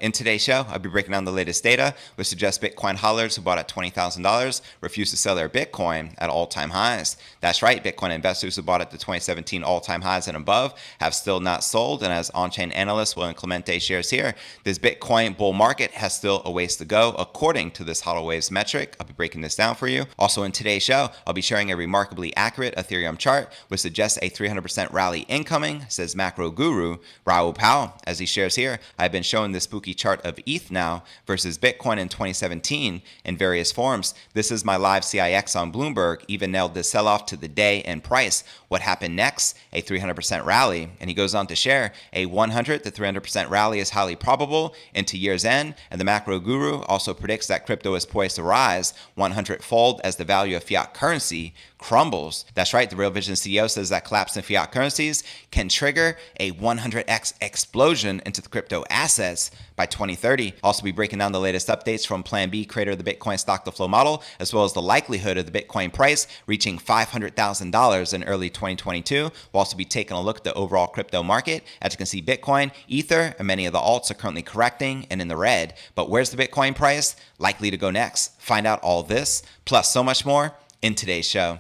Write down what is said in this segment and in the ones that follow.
In today's show, I'll be breaking down the latest data, which suggests Bitcoin hodlers who bought at $20,000 refuse to sell their Bitcoin at all-time highs. That's right, Bitcoin investors who bought at the 2017 all-time highs and above have still not sold, and as on-chain analyst Will Clemente shares here, this Bitcoin bull market has still a ways to go according to this hodl waves metric. I'll be breaking this down for you. Also in today's show, I'll be sharing a remarkably accurate Ethereum chart, which suggests a 300% rally incoming, says macro guru Raoul Pal. As he shares here, I've been showing this spooky chart of ETH now versus Bitcoin in 2017 in various forms. This is my live CIX on Bloomberg, even nailed this sell-off to the day and price. What happened next? A 300% rally. And he goes on to share a 100 to 300% rally is highly probable into year's end. And the macro guru also predicts that crypto is poised to rise 100-fold as the value of fiat currency crumbles. That's right, the Real Vision CEO says that collapse in fiat currencies can trigger a 100x explosion into the crypto assets by 2030. Also be breaking down the latest updates from Plan B, creator of the Bitcoin stock to flow model, as well as the likelihood of the Bitcoin price reaching $500,000 in early 2022. We'll also be taking a look at the overall crypto market. As you can see, Bitcoin, Ether, and many of the alts are currently correcting and in the red. But where's the Bitcoin price likely to go next? Find out all this, plus so much more in today's show.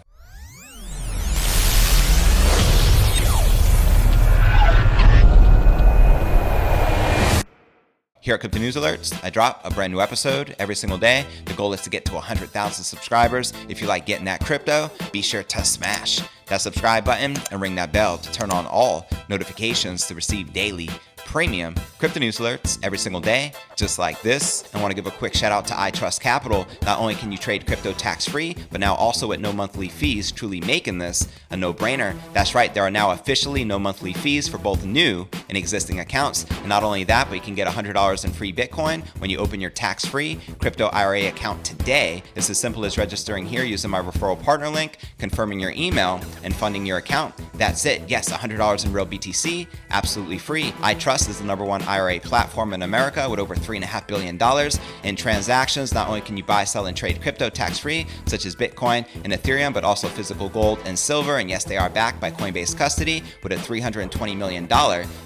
Here at Crypto News Alerts, I drop a brand new episode every single day. The goal is to get to 100,000 subscribers. If you like getting that crypto, be sure to smash that subscribe button and ring that bell to turn on all notifications to receive daily premium crypto news alerts every single day, just like this. I want to give a quick shout out to iTrust Capital. Not only can you trade crypto tax-free, but now also at no monthly fees, truly making this a no-brainer. That's right, there are now officially no monthly fees for both new and existing accounts. And not only that, but you can get $100 in free Bitcoin when you open your tax-free crypto IRA account today. It's as simple as registering here using my referral partner link, confirming your email, and funding your account. That's it. Yes, $100 in Real BTC, absolutely free. iTrust is the #1 IRA platform in America with over $3.5 billion in transactions. Not only can you buy, sell, and trade crypto tax-free, such as Bitcoin and Ethereum, but also physical gold and silver. And yes, they are backed by Coinbase Custody with a $320 million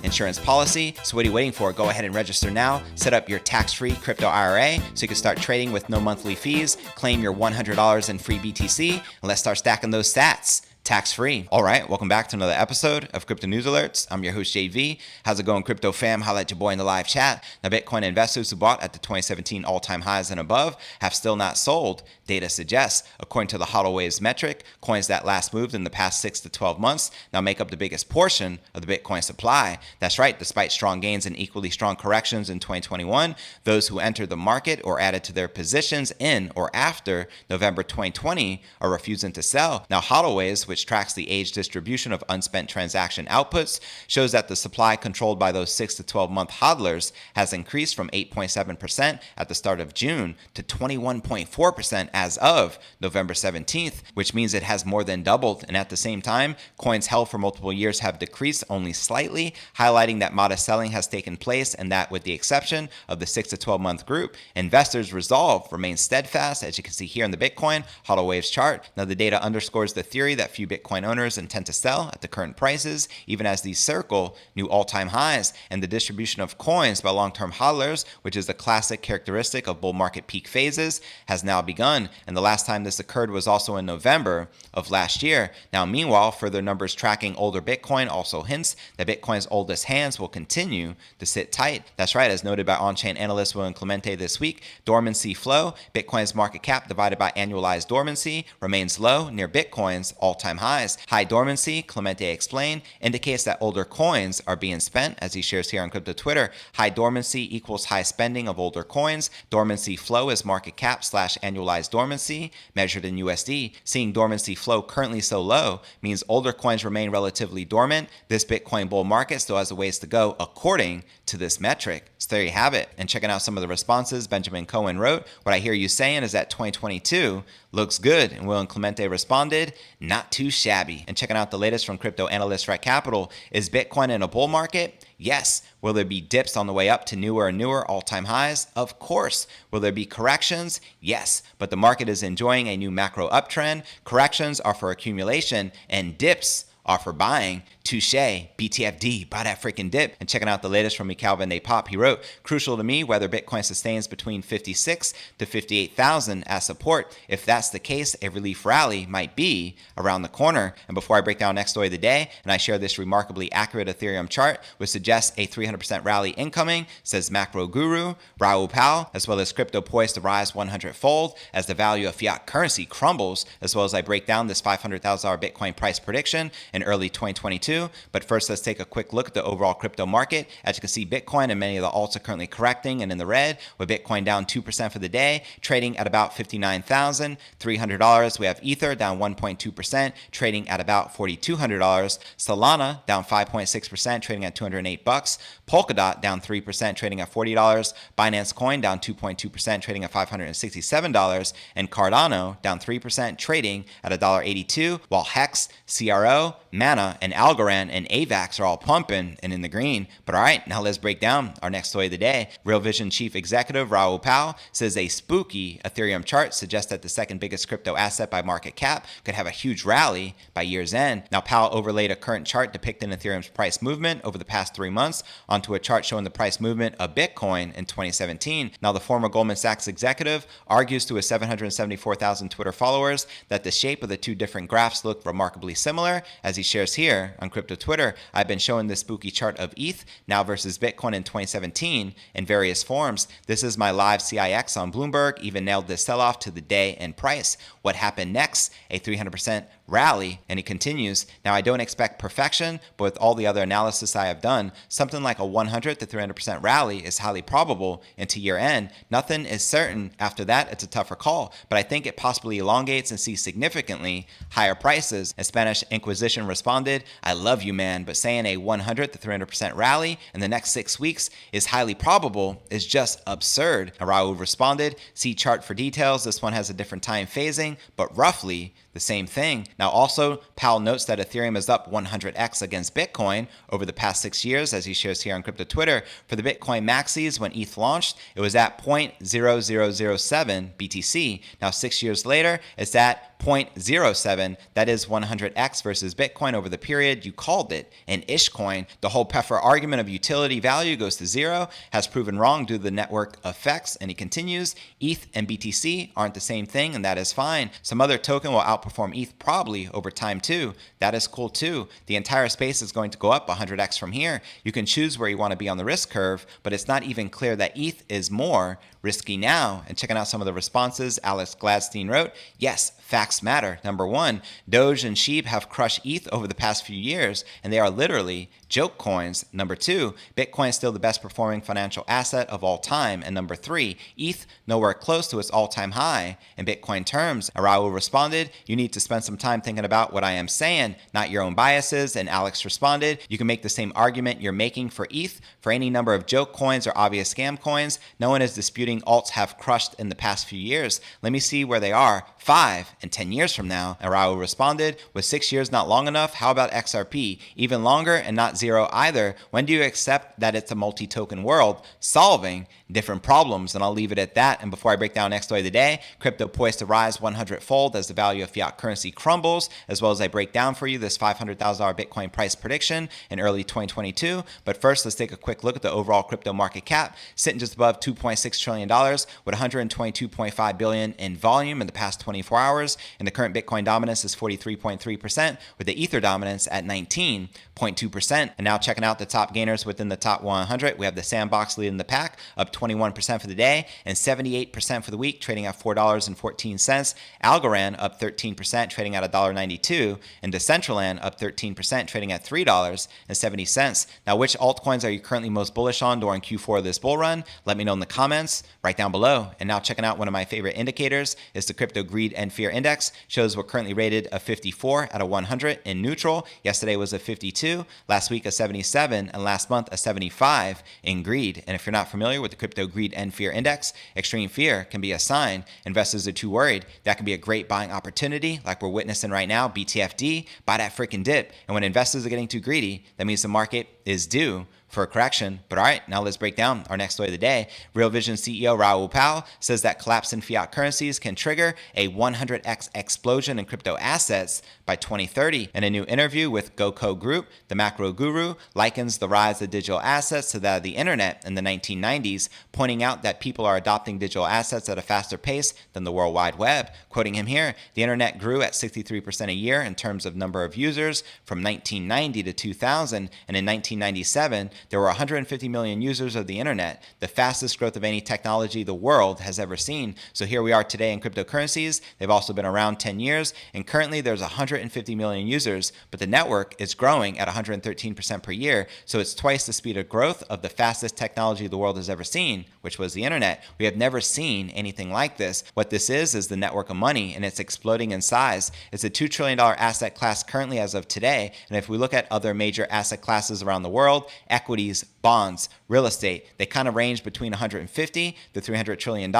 insurance policy. So what are you waiting for? Go ahead and register now. Set up your tax-free crypto IRA so you can start trading with no monthly fees. Claim your $100 in free BTC, and let's start stacking those sats tax-free. All right, welcome back to another episode of Crypto News Alerts. I'm your host, JV. How's it going, crypto fam? Holla at your boy in the live chat. Now, Bitcoin investors who bought at the 2017 all-time highs and above have still not sold. Data suggests, according to the hodl waves metric, coins that last moved in the past 6 to 12 months now make up the biggest portion of the Bitcoin supply. That's right, despite strong gains and equally strong corrections in 2021, those who entered the market or added to their positions in or after November 2020 are refusing to sell. Now, hodl waves, which tracks the age distribution of unspent transaction outputs, shows that the supply controlled by those 6 to 12 month hodlers has increased from 8.7% at the start of June to 21.4% as of November 17th, which means it has more than doubled. And at the same time, coins held for multiple years have decreased only slightly, highlighting that modest selling has taken place, and that with the exception of the 6 to 12 month group, investors' resolve remains steadfast, as you can see here in the Bitcoin hodl waves chart. Now, the data underscores the theory that few Bitcoin owners intend to sell at the current prices, even as these circle new all-time highs. And the distribution of coins by long-term hodlers, which is the classic characteristic of bull market peak phases, has now begun. And the last time this occurred was also in November of last year. Now, meanwhile, further numbers tracking older Bitcoin also hints that Bitcoin's oldest hands will continue to sit tight. That's right, as noted by on-chain analyst Will Clemente this week, dormancy flow, Bitcoin's market cap divided by annualized dormancy, remains low near Bitcoin's all-time highs. High dormancy, Clemente explained, indicates that older coins are being spent, as he shares here on crypto Twitter. High dormancy equals high spending of older coins. Dormancy flow is market cap / annualized dormancy measured in USD. Seeing dormancy flow currently so low means older coins remain relatively dormant. This Bitcoin bull market still has a ways to go according to this metric. So there you have it. And checking out some of the responses, Benjamin Cohen wrote, "What I hear you saying is that 2022 looks good." And Will Clemente responded, "Not too shabby." And checking out the latest from crypto analyst Red Capital, is Bitcoin in a bull market? Yes. Will there be dips on the way up to newer and newer all-time highs? Of course. Will there be corrections? Yes. But the market is enjoying a new macro uptrend. Corrections are for accumulation, and dips offer buying. Touche, BTFD, buy that freaking dip. And checking out the latest from Calvin A. Pop, he wrote, crucial to me whether Bitcoin sustains between 56 to 58,000 as support. If that's the case, a relief rally might be around the corner. And before I break down next story of the day, and I share this remarkably accurate Ethereum chart, which suggests a 300% rally incoming, says macro guru Raoul Pal, as well as crypto poised to rise 100-fold as the value of fiat currency crumbles, as well as I break down this $500,000 Bitcoin price prediction in early 2022. But first, let's take a quick look at the overall crypto market. As you can see, Bitcoin and many of the alts are currently correcting and in the red, with Bitcoin down 2% for the day, trading at about $59,300. We have Ether down 1.2%, trading at about $4,200. Solana down 5.6%, trading at $208. Polkadot down 3%, trading at $40. Binance Coin down 2.2%, trading at $567. And Cardano down 3%, trading at $1.82, while Hex, CRO, Mana, and Algorand and AVAX are all pumping and in the green. But all right, now let's break down our next story of the day. Real Vision Chief Executive Raoul Pal says a spooky Ethereum chart suggests that the second biggest crypto asset by market cap could have a huge rally by year's end. Now, Pal overlaid a current chart depicting Ethereum's price movement over the past 3 months onto a chart showing the price movement of Bitcoin in 2017. Now, the former Goldman Sachs executive argues to his 774,000 Twitter followers that the shape of the two different graphs look remarkably similar, as he shares here on Crypto Twitter. I've been showing this spooky chart of ETH now versus Bitcoin in 2017 in various forms. This is my live CIX on Bloomberg, even nailed this sell-off to the day and price. What happened next? A 300% rally, and he continues, now I don't expect perfection, but with all the other analysis I have done, something like a 100 to 300% rally is highly probable into year end. Nothing is certain. After that, it's a tougher call, but I think it possibly elongates and sees significantly higher prices. And Spanish Inquisition responded, I love you, man, but saying a 100 to 300% rally in the next 6 weeks is highly probable is just absurd. And Raul responded, see chart for details. This one has a different time phasing, but roughly the same thing. Now, also, Powell notes that Ethereum is up 100x against Bitcoin over the past 6 years, as he shares here on Crypto Twitter. For the Bitcoin maxis, when ETH launched, it was at 0.0007 BTC. Now, 6 years later, it's at 0.07. That is 100x versus Bitcoin over the period. You called it an ish coin. The whole Pfeffer argument of utility value goes to zero has proven wrong due to the network effects. And he continues, ETH and BTC aren't the same thing, and that is fine. Some other token will outperform ETH probably over time too. That is cool too. The entire space is going to go up 100x from here. You can choose where you want to be on the risk curve, but it's not even clear that ETH is more risky now. And checking out some of the responses, Alex Gladstein wrote, yes, facts matter. Number one, Doge and Sheep have crushed ETH over the past few years, and they are literally joke coins. Number two, Bitcoin is still the best performing financial asset of all time. And number three, ETH nowhere close to its all-time high in Bitcoin terms. And Raul responded, you need to spend some time thinking about what I am saying, not your own biases. And Alex responded, you can make the same argument you're making for ETH for any number of joke coins or obvious scam coins. No one is disputing alts have crushed in the past few years. Let me see where they are 5 and 10 years from now. And Raul responded, with 6 years not long enough, how about XRP? Even longer and not zero either. When do you accept that it's a multi-token world solving different problems? And I'll leave it at that. And before I break down next story of the day, crypto poised to rise 100-fold as the value of fiat currency crumbles, as well as I break down for you this $500,000 Bitcoin price prediction in early 2022. But first, let's take a quick look at the overall crypto market cap, sitting just above $2.6 trillion with $122.5 billion in volume in the past 24 hours. And the current Bitcoin dominance is 43.3%, with the Ether dominance at 19.2%. And now checking out the top gainers within the top 100, we have the Sandbox leading the pack, up 21% for the day and 78% for the week, trading at $4.14. Algorand up 13%, trading at $1.92. And Decentraland up 13%, trading at $3.70. Now, which altcoins are you currently most bullish on during Q4 of this bull run? Let me know in the comments right down below. And now checking out one of my favorite indicators is the Crypto Greed and Fear Index. Shows we're currently rated a 54 out of 100 in neutral. Yesterday was a 52, last week a 77, and last month a 75 in greed. And if you're not familiar with the Crypto Greed and Fear Index, extreme fear can be a sign investors are too worried. That can be a great buying opportunity like we're witnessing right now. BTFD, buy that freaking dip. And when investors are getting too greedy, that means the market is due for a correction. But all right, now let's break down our next story of the day. Real Vision CEO Raoul Pal says that collapse in fiat currencies can trigger a 100x explosion in crypto assets by 2030. In a new interview with GoCo Group, the macro guru likens the rise of digital assets to that of the internet in the 1990s, pointing out that people are adopting digital assets at a faster pace than the World Wide Web. Quoting him here, the internet grew at 63% a year in terms of number of users from 1990 to 2000, and in 1997, there were 150 million users of the internet, the fastest growth of any technology the world has ever seen. So here we are today in cryptocurrencies. They've also been around 10 years, and currently there's 150 million users, but the network is growing at 113% per year, so it's twice the speed of growth of the fastest technology the world has ever seen, which was the internet. We have never seen anything like this. What this is the network of money, and it's exploding in size. It's a $2 trillion asset class currently as of today, and if we look at other major asset classes around the world, equities, bonds, real estate, they kind of range between 150 to $300 trillion.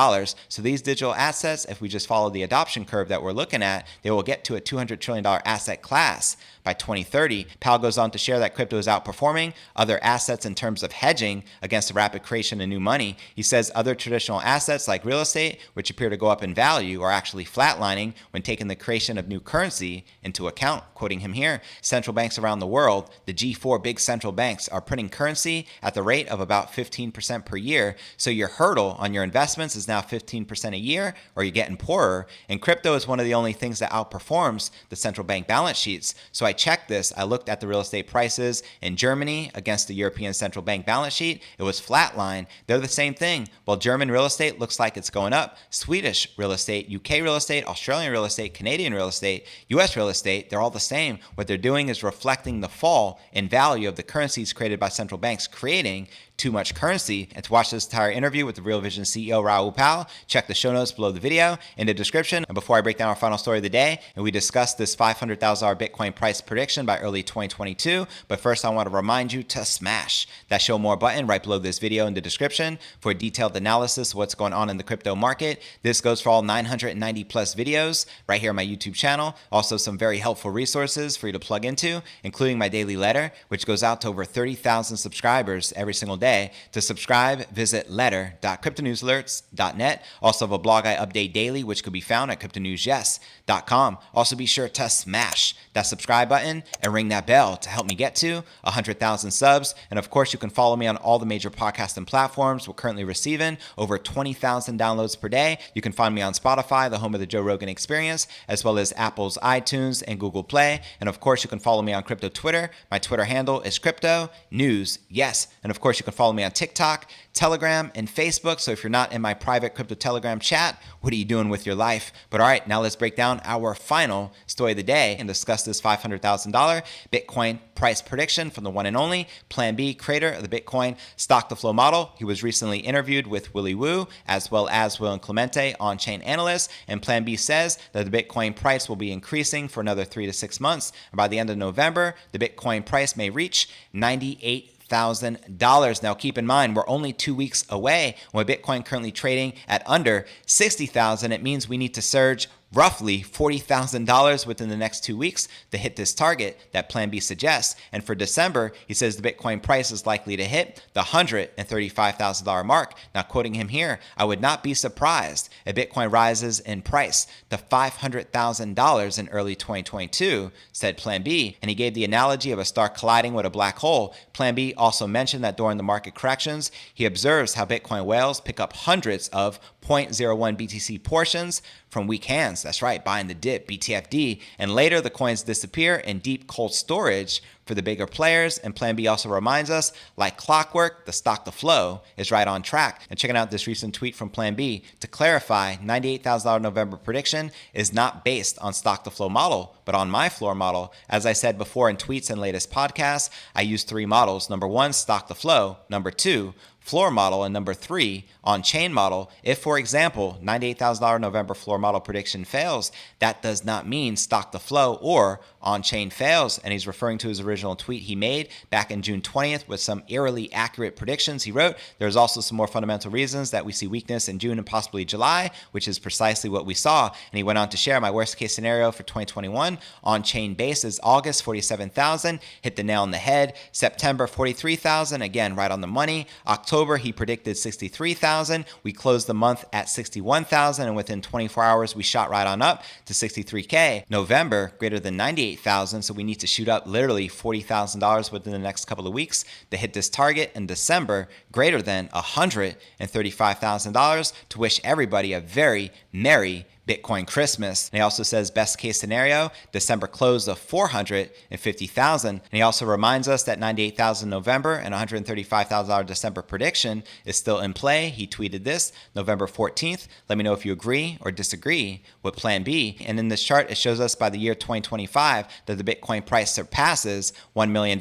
So these digital assets, if we just follow the adoption curve that we're looking at, they will get to a $200 trillion asset class by 2030. Pal goes on to share that crypto is outperforming other assets in terms of hedging against the rapid creation of new money. He says other traditional assets like real estate, which appear to go up in value, are actually flatlining when taking the creation of new currency into account. Quoting him here, central banks around the world, the G4 big central banks, are printing currency at the rate of about 15% per year. So your hurdle on your investments is now 15% a year, or you're getting poorer. And crypto is one of the only things that outperforms the central bank balance sheets. So I checked this. I looked at the real estate prices in Germany against the European Central Bank balance sheet. It was flatline. They're the same thing. Well, German real estate looks like it's going up. Swedish real estate, UK real estate, Australian real estate, Canadian real estate, US real estate, they're all the same. What they're doing is reflecting the fall in value of the currencies created by central banks, creating too much currency. And to watch this entire interview with the Real Vision CEO Raoul Pal, check the show notes below the video in the description. And before I break down our final story of the day, and we discuss this $500,000 Bitcoin price prediction by early 2022, but first I want to remind you to smash that show more button right below this video in the description for a detailed analysis of what's going on in the crypto market. This goes for all 990 plus videos right here on my YouTube channel. Also some very helpful resources for you to plug into, including my daily letter, which goes out to over 30,000 subscribers every single day. To subscribe, visit letter.cryptonewsalerts.net. Also have a blog I update daily, which could be found at cryptonewsyes.com. Also be sure to smash that subscribe button and ring that bell to help me get to 100,000 subs. And of course, you can follow me on all the major podcasting platforms. We're currently receiving over 20,000 downloads per day. You can find me on Spotify, the home of the Joe Rogan Experience, as well as Apple's iTunes and Google Play. And of course, you can follow me on crypto Twitter. My Twitter handle is Crypto News Yes. And of course, you can follow me on TikTok, Telegram, and Facebook. So if you're not in my private crypto Telegram chat, what are you doing with your life? But all right, now let's break down our final story of the day and discuss this $500,000 Bitcoin price prediction from the one and only Plan B, creator of the Bitcoin stock to flow model. He was recently interviewed with Willy Woo as well as Will and Clemente, on-chain analyst, and Plan B says that the Bitcoin price will be increasing for another 3 to 6 months. And by the end of November, the Bitcoin price may reach $98,000. Now keep in mind, we're only 2 weeks away. With Bitcoin currently trading at under 60,000, it means we need to surge roughly $40,000 within the next 2 weeks to hit this target that Plan B suggests. And for December, he says the Bitcoin price is likely to hit the $135,000 mark. Now, quoting him here, I would not be surprised if Bitcoin rises in price to $500,000 in early 2022, said Plan B. And he gave the analogy of a star colliding with a black hole. Plan B also mentioned that during the market corrections, he observes how Bitcoin whales pick up hundreds of 0.01 BTC portions from weak hands. That's right, buying the dip, BTFD. And later, the coins disappear in deep cold storage for the bigger players. And Plan B also reminds us, like clockwork, the stock to flow is right on track. And checking out this recent tweet from Plan B, to clarify, $98,000 November prediction is not based on stock to flow model, but on my floor model. As I said before in tweets and latest podcasts, I use 3 models. Number 1, stock to flow. Number 2, floor model, and number 3, on-chain model. If, for example, $98,000 November floor model prediction fails, that does not mean stock to flow or on-chain fails. And he's referring to his original tweet he made back in June 20th with some eerily accurate predictions. He wrote, "There's also some more fundamental reasons that we see weakness in June and possibly July," which is precisely what we saw. And he went on to share, "My worst case scenario for 2021 on-chain base is August 47,000, hit the nail on the head. September 43,000, again right on the money. October he predicted 63,000. We closed the month at 61,000, and within 24 hours we shot right on up to 63K. November greater than 98,000, so we need to shoot up literally $40,000 within the next couple of weeks to hit this target. In December greater than $135,000 to wish everybody a very merry Bitcoin Christmas." And he also says best case scenario, December close of 450,000. And he also reminds us that 98,000 November and $135,000 December prediction is still in play. He tweeted this November 14th. "Let me know if you agree or disagree with plan B." And in this chart, it shows us by the year 2025 that the Bitcoin price surpasses $1 million,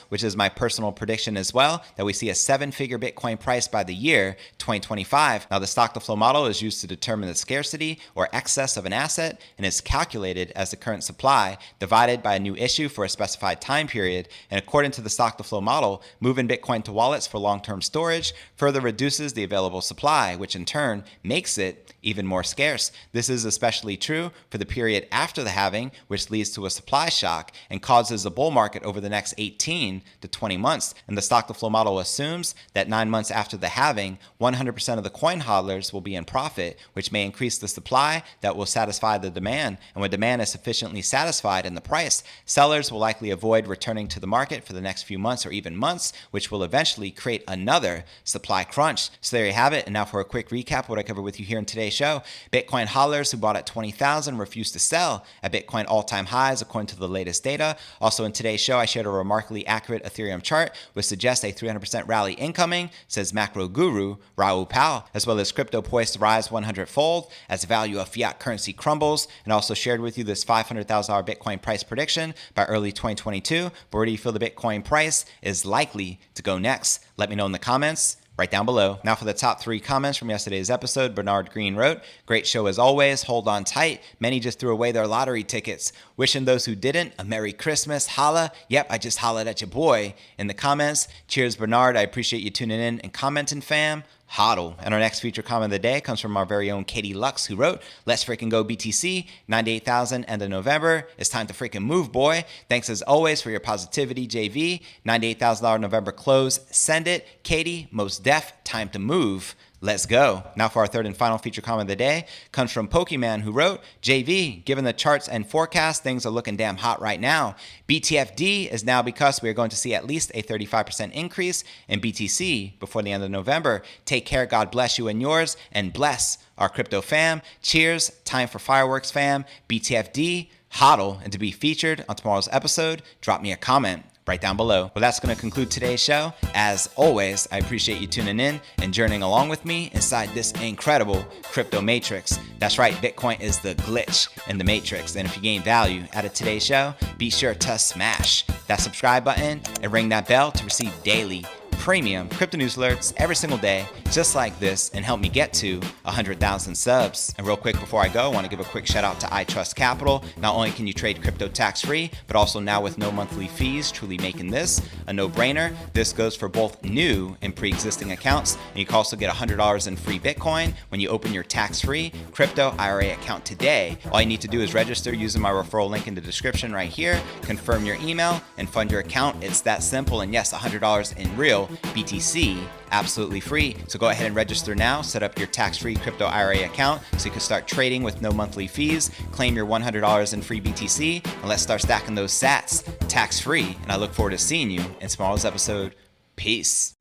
which is my personal prediction as well, that we see a 7-figure Bitcoin price by the year 2025. Now, the stock to flow model is used to determine the scarcity or excess of an asset and is calculated as the current supply divided by a new issue for a specified time period. And according to the stock to flow model, moving Bitcoin to wallets for long-term storage further reduces the available supply, which in turn makes it even more scarce. This is especially true for the period after the halving, which leads to a supply shock and causes a bull market over the next 18 to 20 months. And the stock to flow model assumes that 9 months after the halving, 100% of the coin hodlers will be in profit, which may increase the supply that will satisfy the demand. And when demand is sufficiently satisfied in the price, sellers will likely avoid returning to the market for the next few months or even months, which will eventually create another supply crunch. So there you have it. And now for a quick recap, what I covered with you here in today's show. Bitcoin hodlers who bought at 20,000 refused to sell at Bitcoin all-time highs according to the latest data. Also in today's show, I shared a remarkably accurate Ethereum chart which suggests a 300% rally incoming, says macro guru Raoul Pal, as well as crypto poised to rise 100-fold as the value of fiat currency crumbles, and also shared with you this $500,000 Bitcoin price prediction by early 2022. But where do you feel the Bitcoin price is likely to go next? Let me know in the comments right down below. Now for the top 3 comments from yesterday's episode. Bernard Green wrote, "Great show as always. Hold on tight. Many just threw away their lottery tickets. Wishing those who didn't a Merry Christmas. Holla." Yep, I just hollered at your boy in the comments. Cheers, Bernard. I appreciate you tuning in and commenting, fam. Hodl. And our next feature comment of the day comes from our very own Katie Lux, who wrote, "Let's freaking go BTC, 98,000 end of November. It's time to freaking move, boy. Thanks as always for your positivity, JV. $98,000 November close. Send it. Katie, most def, time to move. Let's go." Now for our third and final feature comment of the day comes from Pokemon, who wrote, "JV, given the charts and forecasts, things are looking damn hot right now. BTFD is now because we are going to see at least a 35% increase in BTC before the end of November. Take care, God bless you and yours, and bless our crypto fam. Cheers, time for fireworks, fam. BTFD, hodl." And to be featured on tomorrow's episode, drop me a comment right down below. Well, that's going to conclude today's show. As always, I appreciate you tuning in and journeying along with me inside this incredible crypto matrix. That's right, Bitcoin is the glitch in the matrix. And if you gain value out of today's show, be sure to smash that subscribe button and ring that bell to receive daily premium crypto news alerts every single day, just like this, and help me get to 100,000 subs. And real quick before I go, I want to give a quick shout out to iTrust Capital. Not only can you trade crypto tax free, but also now with no monthly fees, truly making this a no-brainer. This goes for both new and pre-existing accounts. And you can also get $100 in free Bitcoin when you open your tax-free crypto IRA account today. All you need to do is register using my referral link in the description right here, confirm your email, and fund your account. It's that simple. And yes, $100 in real BTC, absolutely free. So go ahead and register now, set up your tax-free crypto IRA account so you can start trading with no monthly fees, claim your $100 in free BTC, and let's start stacking those sats tax-free. And I look forward to seeing you in tomorrow's episode. Peace.